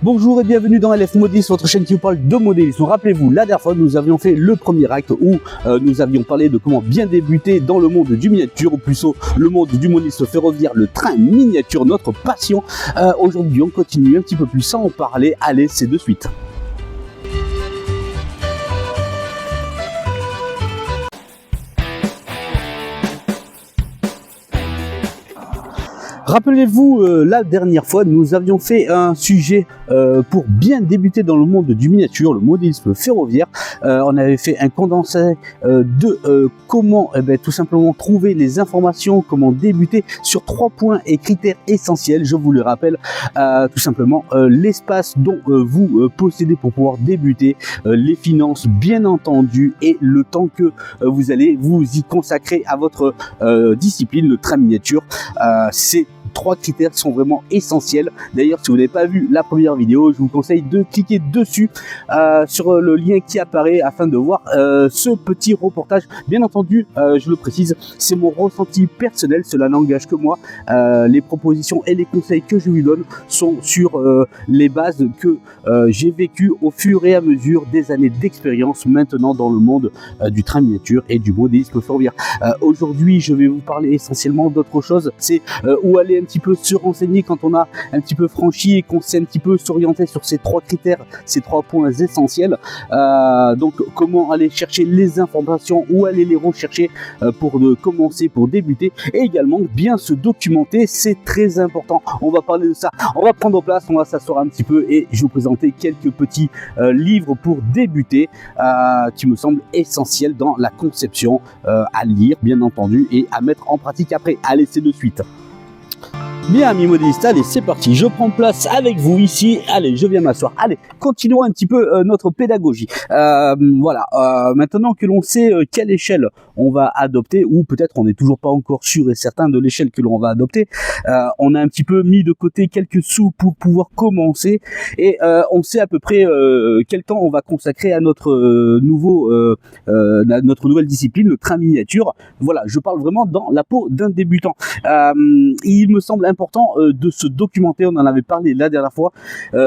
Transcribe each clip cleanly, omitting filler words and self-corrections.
Bonjour et bienvenue dans LF Modélisme, votre chaîne qui vous parle de modélisme. Rappelez-vous, la dernière fois, nous avions fait le premier acte où nous avions parlé de comment bien débuter dans le monde du miniature, ou plutôt le monde du modélisme ferroviaire, le train miniature, notre passion. Aujourd'hui, on continue un petit peu plus sans en parler. Allez, c'est de suite. Rappelez-vous, la dernière fois, nous avions fait un sujet pour bien débuter dans le monde du miniature, le modélisme ferroviaire. On avait fait un condensé de comment tout simplement trouver les informations, comment débuter sur 3 points et critères essentiels. Je vous le rappelle, tout simplement l'espace dont vous possédez pour pouvoir débuter, les finances bien entendu et le temps que vous allez vous y consacrer à votre discipline, le train miniature. C'est 3 critères qui sont vraiment essentiels. D'ailleurs, si vous n'avez pas vu la première vidéo, je vous conseille de cliquer dessus sur le lien qui apparaît afin de voir ce petit reportage. Bien entendu, je le précise, c'est mon ressenti personnel, cela n'engage que moi. Les propositions et les conseils que je lui donne sont sur les bases que j'ai vécues au fur et à mesure des années d'expérience maintenant dans le monde du train miniature et du modélisme ferroviaire. Aujourd'hui, je vais vous parler essentiellement d'autre chose, c'est où aller un petit peu se renseigner quand on a un petit peu franchi et qu'on sait un petit peu s'orienter sur ces 3 critères, ces 3 points essentiels. Donc comment aller chercher les informations, où aller les rechercher pour commencer, pour débuter, et également bien se documenter, c'est très important. On va parler de ça, on va prendre place, on va s'asseoir un petit peu et je vais vous présenter quelques petits livres pour débuter qui me semblent essentiels dans la conception à lire bien entendu et à mettre en pratique après. Allez, c'est de suite. Bien, amis modélistes, allez, c'est parti, je prends place avec vous ici, allez, je viens m'asseoir. Allez, continuons un petit peu notre pédagogie. Voilà, maintenant que l'on sait quelle échelle on va adopter, ou peut-être on n'est toujours pas encore sûr et certain de l'échelle que l'on va adopter, on a un petit peu mis de côté quelques sous pour pouvoir commencer, et on sait à peu près quel temps on va consacrer à notre notre nouvelle discipline, le train miniature. Voilà, je parle vraiment dans la peau d'un débutant. Il me semble important de se documenter, on en avait parlé la dernière fois,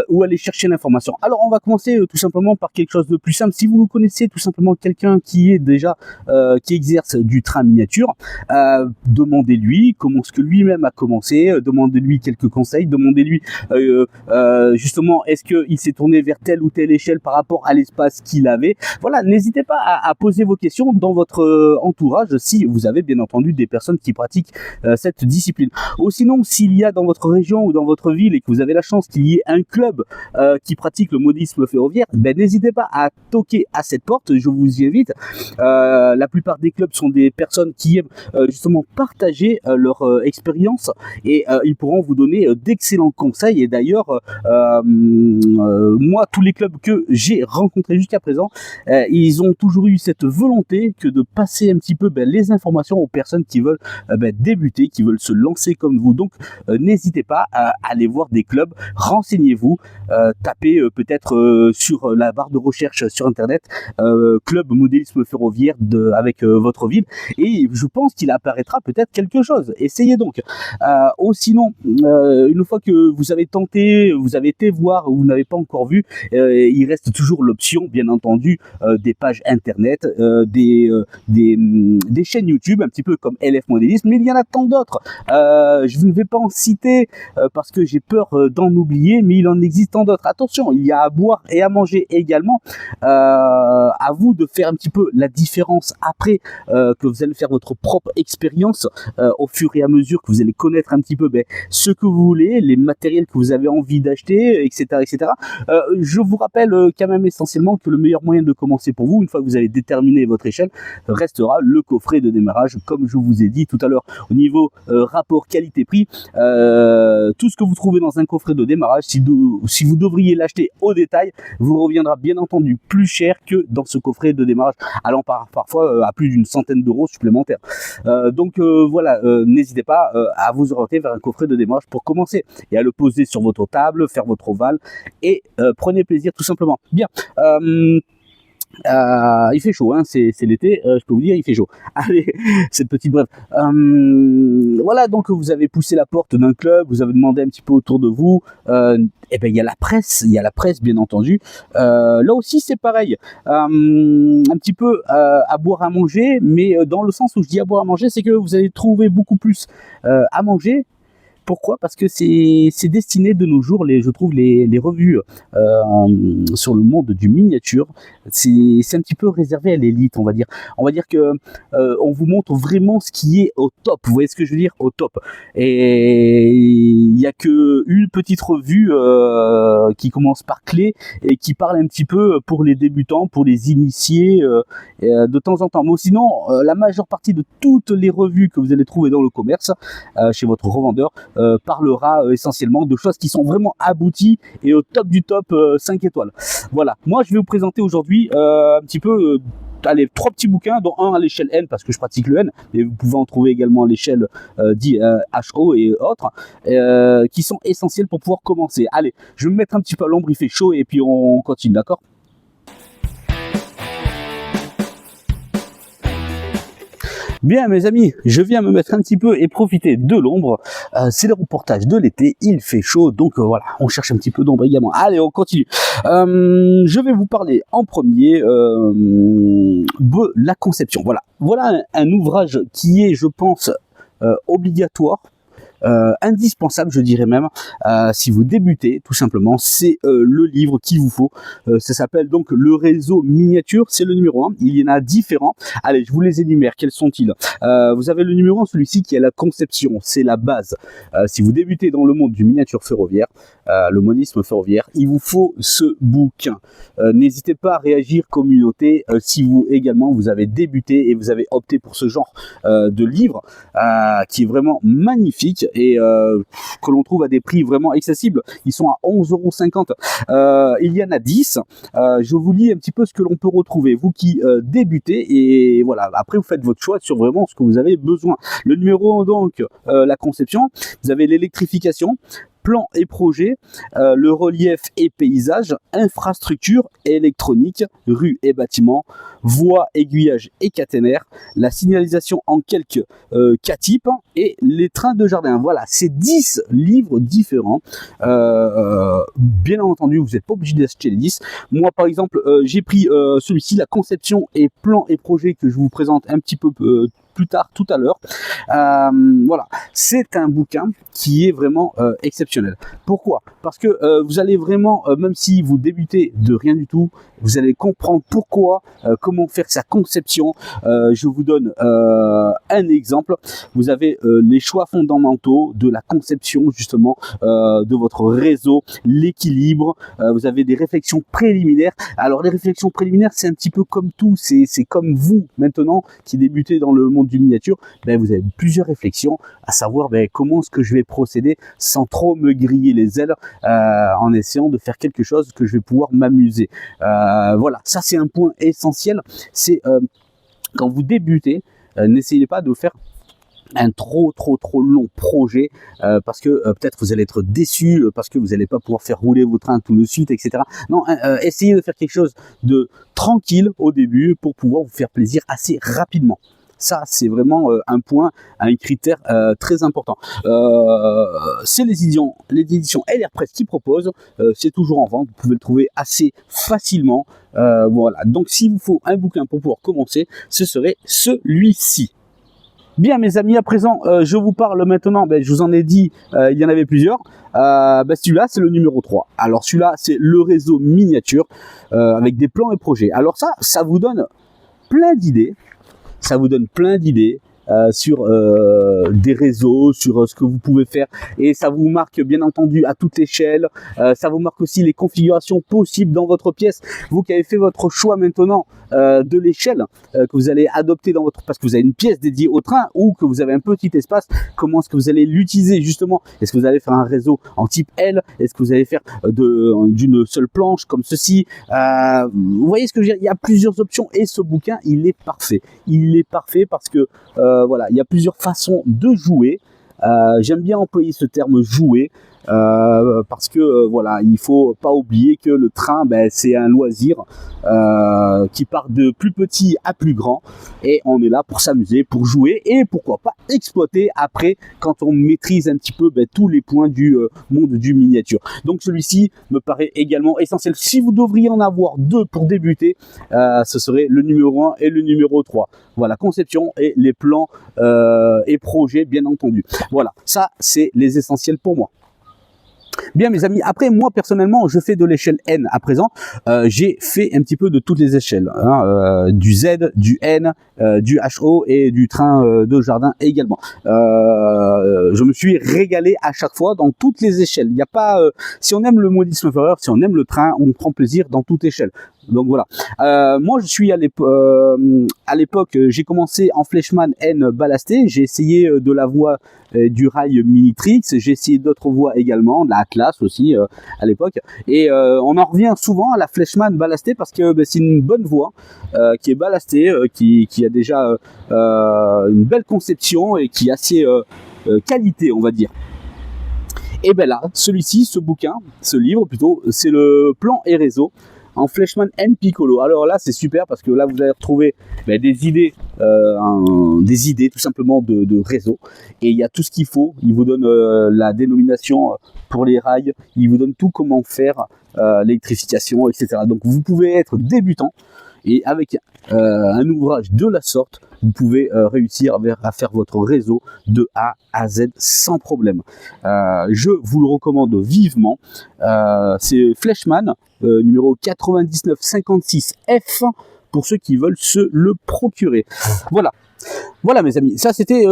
où aller chercher l'information. Alors on va commencer tout simplement par quelque chose de plus simple. Si vous connaissez tout simplement quelqu'un qui est déjà qui exerce du train miniature, demandez-lui comment est-ce que lui-même a commencé, demandez-lui quelques conseils, demandez-lui justement est-ce qu'il s'est tourné vers telle ou telle échelle par rapport à l'espace qu'il avait. Voilà, n'hésitez pas à poser vos questions dans votre entourage si vous avez bien entendu des personnes qui pratiquent cette discipline. Ou sinon, s'il y a dans votre région ou dans votre ville et que vous avez la chance qu'il y ait un club qui pratique le modélisme ferroviaire, ben, n'hésitez pas à toquer à cette porte, je vous y invite. La plupart des clubs sont des personnes qui aiment justement partager leur expérience et ils pourront vous donner d'excellents conseils. Et d'ailleurs, moi, tous les clubs que j'ai rencontrés jusqu'à présent, ils ont toujours eu cette volonté que de passer un petit peu les informations aux personnes qui veulent débuter, qui veulent se lancer comme vous. Donc n'hésitez pas à aller voir des clubs, renseignez-vous, tapez peut-être sur la barre de recherche sur internet club modélisme ferroviaire avec votre ville, et je pense qu'il apparaîtra peut-être quelque chose. Essayez donc. Ou sinon, une fois que vous avez tenté, vous avez été voir ou vous n'avez pas encore vu, il reste toujours l'option bien entendu des pages internet, des chaînes YouTube un petit peu comme LF Modélisme, mais il y en a tant d'autres. Je ne vais pas en citer parce que j'ai peur d'en oublier, mais il en existe tant d'autres. Attention, il y a à boire et à manger également. À vous de faire un petit peu la différence après que vous allez faire votre propre expérience au fur et à mesure que vous allez connaître un petit peu ce que vous voulez, les matériels que vous avez envie d'acheter, etc. etc. Je vous rappelle quand même essentiellement que le meilleur moyen de commencer pour vous, une fois que vous avez déterminé votre échelle, restera le coffret de démarrage, comme je vous ai dit tout à l'heure. Au niveau rapport qualité-prix, tout ce que vous trouvez dans un coffret de démarrage, si vous devriez l'acheter au détail, vous reviendra bien entendu plus cher que dans ce coffret de démarrage, allant parfois à plus d'une centaine d'euros supplémentaires. Donc voilà, n'hésitez pas à vous orienter vers un coffret de démarrage pour commencer et à le poser sur votre table, faire votre ovale et prenez plaisir tout simplement. Bien. Il fait chaud, hein, c'est l'été, je peux vous dire, il fait chaud. Allez, cette petite brève. Voilà, donc vous avez poussé la porte d'un club, vous avez demandé un petit peu autour de vous. Et ben il y a la presse, bien entendu. Là aussi, c'est pareil. Un petit peu à boire, à manger, mais dans le sens où je dis à boire, à manger, c'est que vous allez trouver beaucoup plus à manger. Pourquoi ? Parce que c'est destiné de nos jours, je trouve, les revues sur le monde du miniature, c'est un petit peu réservé à l'élite, on va dire. On va dire que on vous montre vraiment ce qui est au top. Vous voyez ce que je veux dire ? Au top. Et il n'y a que une petite revue qui commence par clé et qui parle un petit peu pour les débutants, pour les initiés de temps en temps. Mais sinon, la majeure partie de toutes les revues que vous allez trouver dans le commerce, chez votre revendeur, parlera essentiellement de choses qui sont vraiment abouties et au top du top 5 étoiles. Voilà, moi je vais vous présenter aujourd'hui un petit peu allez, 3 petits bouquins, dont un à l'échelle N parce que je pratique le N, mais vous pouvez en trouver également à l'échelle dit HO et autres, qui sont essentiels pour pouvoir commencer. Allez, je vais me mettre un petit peu à l'ombre, il fait chaud et puis on continue, d'accord ? Bien mes amis, je viens me mettre un petit peu et profiter de l'ombre. C'est le reportage de l'été, il fait chaud, donc voilà, on cherche un petit peu d'ombre également. Allez, on continue. Je vais vous parler en premier de la conception. Voilà un ouvrage qui est, je pense, obligatoire. Indispensable, je dirais même, si vous débutez, tout simplement, c'est le livre qu'il vous faut. Ça s'appelle donc Le réseau miniature, c'est le numéro 1. Il y en a différents. Allez, je vous les énumère. Quels sont-ils ? Vous avez le numéro 1, celui-ci qui est la conception, c'est la base. Si vous débutez dans le monde du miniature ferroviaire, le monisme ferroviaire, il vous faut ce bouquin. N'hésitez pas à réagir, communauté, si vous également vous avez débuté et vous avez opté pour ce genre de livre qui est vraiment magnifique et que l'on trouve à des prix vraiment accessibles. Ils sont à 11,50 €. Il y en a 10. Je vous lis un petit peu ce que l'on peut retrouver. Vous qui débutez, et voilà, après vous faites votre choix sur vraiment ce que vous avez besoin. Le numéro 1, donc, la conception. Vous avez l'électrification, plan et projet, le relief et paysage, infrastructure électronique, rue et bâtiments, voies, aiguillage et caténaire, la signalisation en quelques cas types et les trains de jardin. Voilà, c'est 10 livres différents. Bien entendu, vous n'êtes pas obligé d'acheter les 10. Moi, par exemple, j'ai pris celui-ci, la conception et plan et projet, que je vous présente un petit peu plus tard, tout à l'heure. Voilà, c'est un bouquin qui est vraiment exceptionnel. Pourquoi ? Parce que vous allez vraiment, même si vous débutez de rien du tout, vous allez comprendre pourquoi, comment faire sa conception. Je vous donne un exemple. Vous avez les choix fondamentaux de la conception justement de votre réseau, l'équilibre. Vous avez des réflexions préliminaires. Alors les réflexions préliminaires, c'est un petit peu comme tout. C'est comme vous maintenant qui débutez dans le monde du miniature. Ben, vous avez plusieurs réflexions, à savoir comment est-ce que je vais procéder sans trop me griller les ailes, en essayant de faire quelque chose que je vais pouvoir m'amuser. Voilà, ça c'est un point essentiel. C'est quand vous débutez, n'essayez pas de faire un trop long projet parce que peut-être vous allez être déçu parce que vous n'allez pas pouvoir faire rouler vos trains tout de suite, etc. Non, essayez de faire quelque chose de tranquille au début pour pouvoir vous faire plaisir assez rapidement. Ça, c'est vraiment un point, un critère très important. C'est les éditions LR Press qui proposent. C'est toujours en vente. Vous pouvez le trouver assez facilement. Voilà. Donc, s'il vous faut un bouquin pour pouvoir commencer, ce serait celui-ci. Bien, mes amis, à présent, je vous parle maintenant. Je vous en ai dit, il y en avait plusieurs. Celui-là, c'est le numéro 3. Alors, celui-là, c'est le réseau miniature avec des plans et projets. Alors ça vous donne plein d'idées. Ça vous donne plein d'idées sur des réseaux, sur ce que vous pouvez faire, et ça vous marque bien entendu à toute échelle. Ça vous marque aussi les configurations possibles dans votre pièce. Vous qui avez fait votre choix maintenant de l'échelle que vous allez adopter dans votre, parce que vous avez une pièce dédiée au train ou que vous avez un petit espace, comment est-ce que vous allez l'utiliser justement? Est-ce que vous allez faire un réseau en type L? Est-ce que vous allez faire d'une seule planche comme ceci? Vous voyez ce que je veux dire? Il y a plusieurs options et ce bouquin, il est parfait. Il est parfait parce que voilà, il y a plusieurs façons de jouer. J'aime bien employer ce terme jouer. Parce que voilà, il faut pas oublier que le train, c'est un loisir qui part de plus petit à plus grand, et on est là pour s'amuser, pour jouer, et pourquoi pas exploiter après quand on maîtrise un petit peu tous les points du monde du miniature. Donc celui-ci me paraît également essentiel. Si vous devriez en avoir deux pour débuter, ce serait le numéro 1 et le numéro 3. Voilà, conception et les plans et projets, bien entendu. Voilà, ça c'est les essentiels pour moi. Bien mes amis, après moi personnellement je fais de l'échelle N à présent, j'ai fait un petit peu de toutes les échelles, du Z, du N, du HO et du train de jardin également. Je me suis régalé à chaque fois dans toutes les échelles. Il n'y a pas, si on aime le modisme Forever, si on aime le train, on prend plaisir dans toute échelle. Donc voilà. Moi je suis à l'époque, j'ai commencé en Fleischmann N ballasté, j'ai essayé de la voie du rail Minitrix, j'ai essayé d'autres voies également, de la Atlas aussi à l'époque, et on en revient souvent à la Fleischmann ballasté parce que c'est une bonne voie qui est balastée, qui a déjà une belle conception et qui a assez qualité, on va dire. Et là, celui-ci, ce bouquin, ce livre plutôt, c'est le plan et réseau en Fleischmann N Piccolo. Alors là c'est super parce que là vous allez retrouver des idées tout simplement de réseau, et il y a tout ce qu'il faut. Il vous donne la dénomination pour les rails, il vous donne tout comment faire l'électrification, etc. Donc vous pouvez être débutant et avec un ouvrage de la sorte, vous pouvez réussir à faire votre réseau de A à Z sans problème. Je vous le recommande vivement. C'est Fleischmann, numéro 9956F, pour ceux qui veulent se le procurer. Voilà mes amis, ça c'était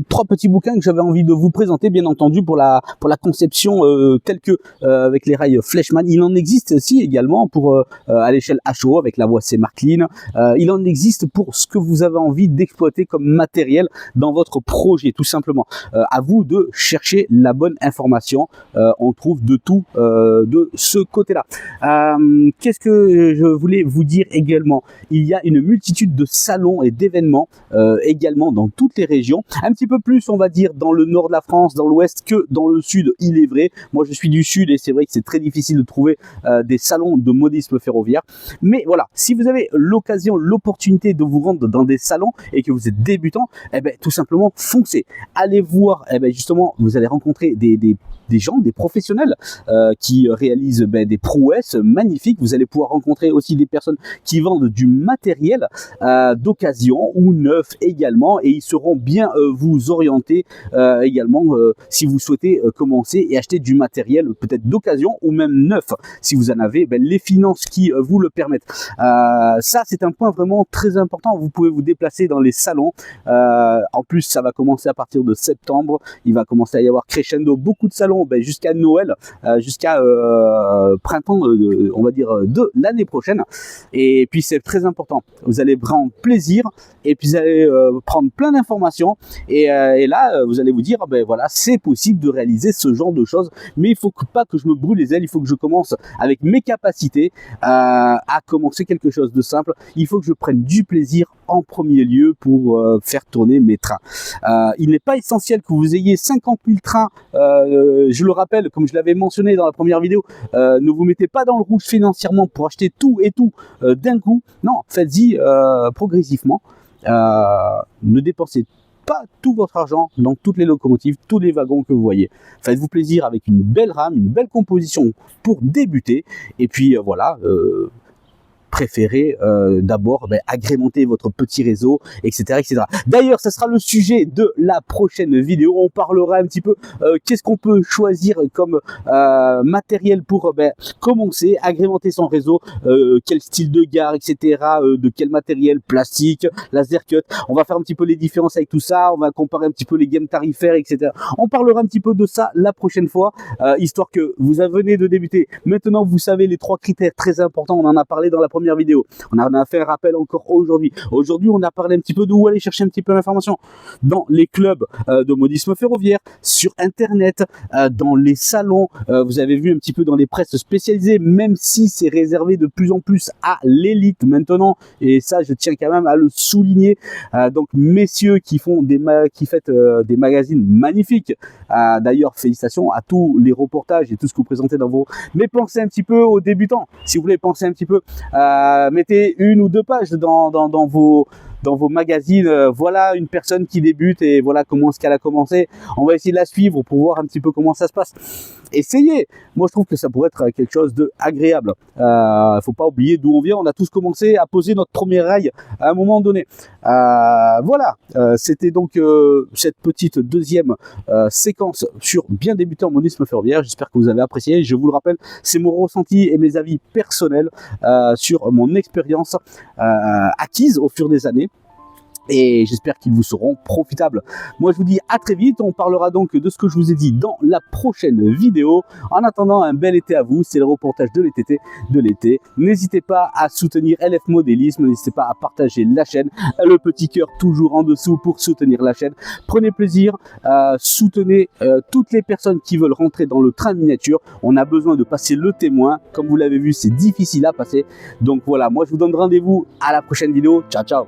3 petits bouquins que j'avais envie de vous présenter, bien entendu pour la conception telle que avec les rails Fleischmann. Il en existe aussi également pour à l'échelle HO avec la voie C Marklin. Il en existe pour ce que vous avez envie d'exploiter comme matériel dans votre projet, tout simplement. À vous de chercher la bonne information. On trouve de tout de ce côté-là. Qu'est-ce que je voulais vous dire également? Il y a une multitude de salons et d'événements également dans toutes les régions, un petit peu plus on va dire dans le nord de la France, dans l'ouest que dans le sud, il est vrai. Moi je suis du sud et c'est vrai que c'est très difficile de trouver des salons de modisme ferroviaire, mais voilà, si vous avez l'occasion, l'opportunité de vous rendre dans des salons et que vous êtes débutant, tout simplement foncez, allez voir, justement vous allez rencontrer des gens, des professionnels qui réalisent des prouesses magnifiques. Vous allez pouvoir rencontrer aussi des personnes qui vendent du matériel d'occasion ou neuf également, et ils seront bien vous orienter également si vous souhaitez commencer et acheter du matériel peut-être d'occasion ou même neuf si vous en avez les finances qui vous le permettent. Ça c'est un point vraiment très important. Vous pouvez vous déplacer dans les salons. En plus ça va commencer à partir de septembre, il va commencer à y avoir crescendo beaucoup de salons jusqu'à Noël, jusqu'à printemps on va dire de l'année prochaine, et puis c'est très important, vous allez prendre plaisir et puis vous allez prendre plein d'informations, et là vous allez vous dire voilà, c'est possible de réaliser ce genre de choses, mais il faut pas que je me brûle les ailes, il faut que je commence avec mes capacités à commencer quelque chose de simple. Il faut que je prenne du plaisir en premier lieu pour faire tourner mes trains. Il n'est pas essentiel que vous ayez 50 000 trains, je le rappelle, comme je l'avais mentionné dans la première vidéo, ne vous mettez pas dans le rouge financièrement pour acheter tout et tout d'un coup. Non, faites-y progressivement. Ne dépensez pas tout votre argent dans toutes les locomotives, tous les wagons que vous voyez. Faites-vous plaisir avec une belle rame, une belle composition pour débuter, et puis voilà, préférez d'abord agrémenter votre petit réseau, etc., etc. D'ailleurs, ça sera le sujet de la prochaine vidéo. On parlera un petit peu qu'est-ce qu'on peut choisir comme matériel pour commencer, agrémenter son réseau, quel style de gare, etc., de quel matériel, plastique, laser cut. On va faire un petit peu les différences avec tout ça, on va comparer un petit peu les gammes tarifaires, etc. On parlera un petit peu de ça la prochaine fois, histoire que vous venez de débuter. Maintenant, vous savez les 3 critères très importants, on en a parlé dans la première première vidéo. On a fait un rappel encore aujourd'hui. Aujourd'hui, on a parlé un petit peu d'où aller chercher un petit peu l'information. Dans les clubs de modisme ferroviaire, sur Internet, dans les salons, vous avez vu un petit peu dans les presses spécialisées, même si c'est réservé de plus en plus à l'élite maintenant, et ça je tiens quand même à le souligner. Donc messieurs qui font des magazines magnifiques, d'ailleurs félicitations à tous les reportages et tout ce que vous présentez dans vos... Mais pensez un petit peu aux débutants, si vous voulez penser un petit peu, mettez 1 ou 2 pages dans vos magazines, voilà une personne qui débute et voilà comment est-ce qu'elle a commencé. On va essayer de la suivre pour voir un petit peu comment ça se passe. Essayez. Moi, je trouve que ça pourrait être quelque chose d'agréable. Faut pas oublier d'où on vient. On a tous commencé à poser notre premier rail à un moment donné. Voilà. C'était donc cette petite deuxième séquence sur bien débuter en modisme ferroviaire. J'espère que vous avez apprécié. Je vous le rappelle, c'est mon ressenti et mes avis personnels sur mon expérience acquise au fur des années. Et j'espère qu'ils vous seront profitables. Moi, je vous dis à très vite. On parlera donc de ce que je vous ai dit dans la prochaine vidéo. En attendant, un bel été à vous. C'est le reportage de l'été. N'hésitez pas à soutenir LF Modélisme. N'hésitez pas à partager la chaîne. Le petit cœur toujours en dessous pour soutenir la chaîne. Prenez plaisir. Soutenez toutes les personnes qui veulent rentrer dans le train de miniature. On a besoin de passer le témoin. Comme vous l'avez vu, c'est difficile à passer. Donc voilà, moi, je vous donne rendez-vous à la prochaine vidéo. Ciao, ciao.